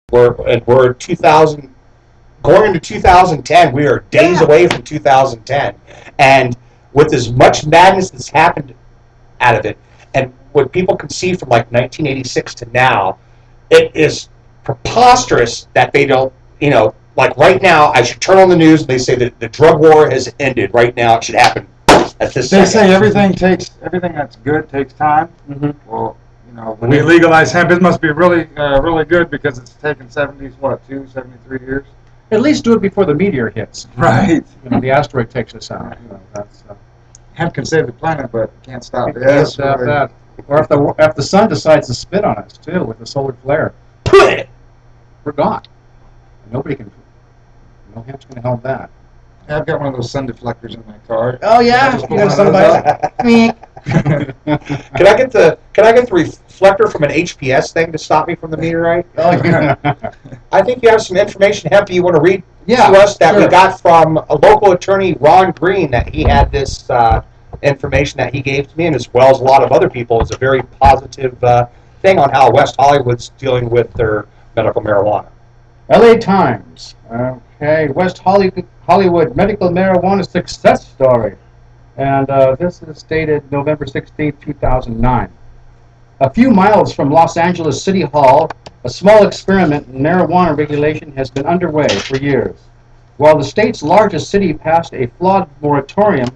we're 2000, going into 2010. We are days away from 2010, and with as much madness that's happened out of it, and what people can see from like 1986 to now, it is preposterous that they don't, like right now, I should turn on the news and they say that the drug war has ended. Right now, it should happen at this They second. say everything that's good takes time. Mm-hmm. Well, when they legalize hemp, it must be really, really good because it's taken 73 years. At least do it before the meteor hits. Right. The asteroid takes us out. That's, hemp can save the planet, but can't stop it. can't stop that. Or if the sun decides to spit on us too with the solar flare, we're gone. Nobody can. No hemp's going to help that. Yeah, I've got one of those sun deflectors in my car. Oh yeah, you got somebody. Can I get the reflector from an HPS thing to stop me from the meteorite? Oh yeah. I think you have some information, Hempy, you want to read to us that sure. we got from a local attorney, Ron Green, that he had this information that he gave to me, and as well as a lot of other people. It's a very positive thing on how West Hollywood's dealing with their medical marijuana. LA Times. Okay, West Hollywood medical marijuana success story. And this is dated November 16, 2009. A few miles from Los Angeles City Hall, a small experiment in marijuana regulation has been underway for years. While the state's largest city passed a flawed moratorium,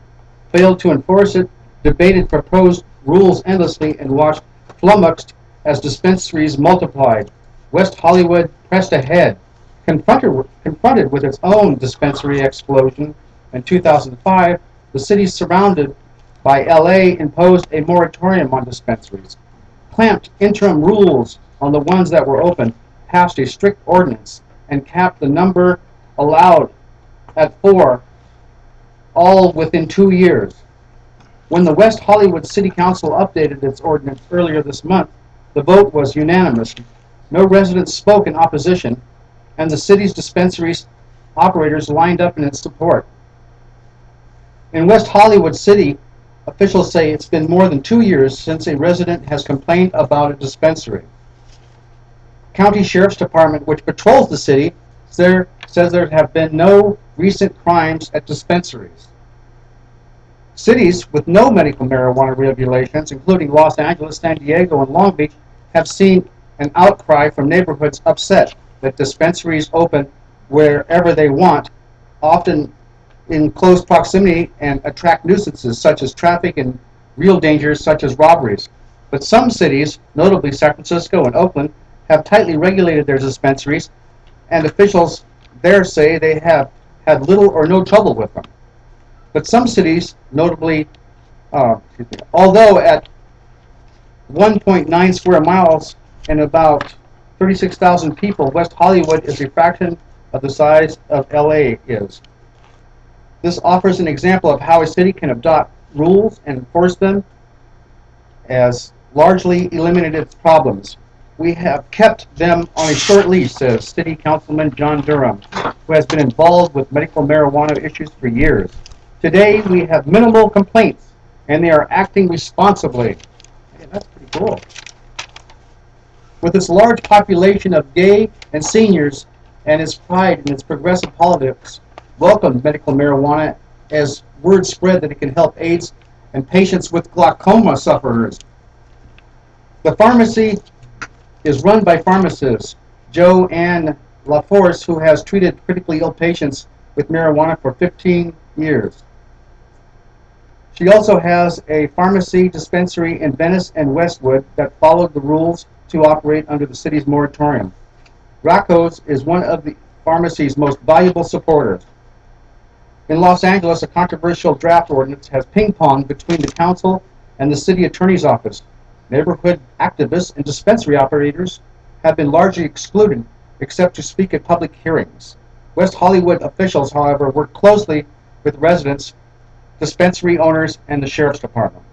failed to enforce it, debated proposed rules endlessly, and watched flummoxed as dispensaries multiplied, West Hollywood pressed ahead, confronted with its own dispensary explosion. In 2005, the city surrounded by LA imposed a moratorium on dispensaries, clamped interim rules on the ones that were open, passed a strict ordinance, and capped the number allowed at 4, all within 2 years. When the West Hollywood City Council updated its ordinance earlier this month, the vote was unanimous. No residents spoke in opposition, and the city's dispensaries operators lined up in its support. In West Hollywood City, officials say it's been more than 2 years since a resident has complained about a dispensary. County Sheriff's Department, which patrols the city, says there have been no recent crimes at dispensaries. Cities with no medical marijuana regulations, including Los Angeles, San Diego, and Long Beach, have seen an outcry from neighborhoods upset that dispensaries open wherever they want, often in close proximity, and attract nuisances such as traffic and real dangers such as robberies. But some cities, notably San Francisco and Oakland, have tightly regulated their dispensaries, and officials there say they have had little or no trouble with them. But some cities, notably, although at 1.9 square miles and about 36,000 people, West Hollywood is a fraction of the size of LA is. This offers an example of how a city can adopt rules and enforce them as largely eliminated its problems. We have kept them on a short leash, says City Councilman John Durham, who has been involved with medical marijuana issues for years. Today, we have minimal complaints, and they are acting responsibly. Hey, that's pretty cool. With its large population of gay and seniors and its pride in its progressive politics, welcomed medical marijuana as word spread that it can help AIDS and patients with glaucoma sufferers. The pharmacy is run by pharmacist Joanne LaForce, who has treated critically ill patients with marijuana for 15 years. She also has a pharmacy dispensary in Venice and Westwood that followed the rules to operate under the city's moratorium. Racco's is one of the pharmacy's most valuable supporters. In Los Angeles, a controversial draft ordinance has ping-ponged between the council and the city attorney's office. Neighborhood activists and dispensary operators have been largely excluded except to speak at public hearings. West Hollywood officials, however, work closely with residents, dispensary owners, and the sheriff's department.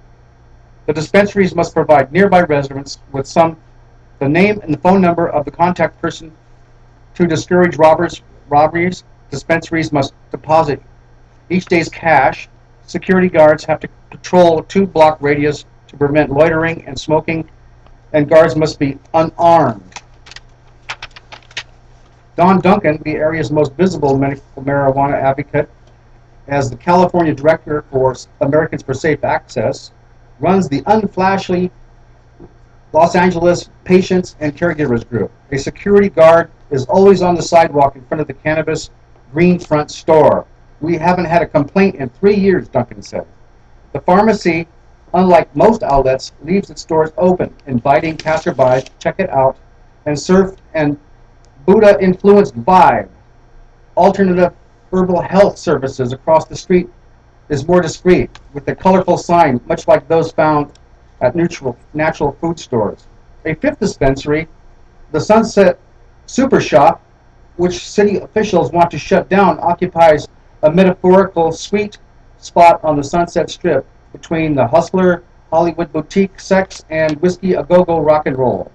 The dispensaries must provide nearby residents with the name and the phone number of the contact person to discourage robberies. Dispensaries must deposit each day's cash. Security guards have to patrol 2-block radius to prevent loitering and smoking, and guards must be unarmed. Don Duncan, the area's most visible medical marijuana advocate, as the California Director for Americans for Safe Access, runs the unflashy Los Angeles Patients and Caregivers Group. A security guard is always on the sidewalk in front of the cannabis green front store. We haven't had a complaint in 3 years, Duncan said. The pharmacy, unlike most outlets, leaves its doors open, inviting passersby to check it out and served and Buddha-influenced vibe. Alternative herbal health services across the street is more discreet, with a colorful sign, much like those found at natural food stores. A fifth dispensary, the Sunset Super Shop, which city officials want to shut down, occupies a metaphorical sweet spot on the Sunset Strip between the hustler, Hollywood boutique, sex, and whiskey a go-go rock and roll.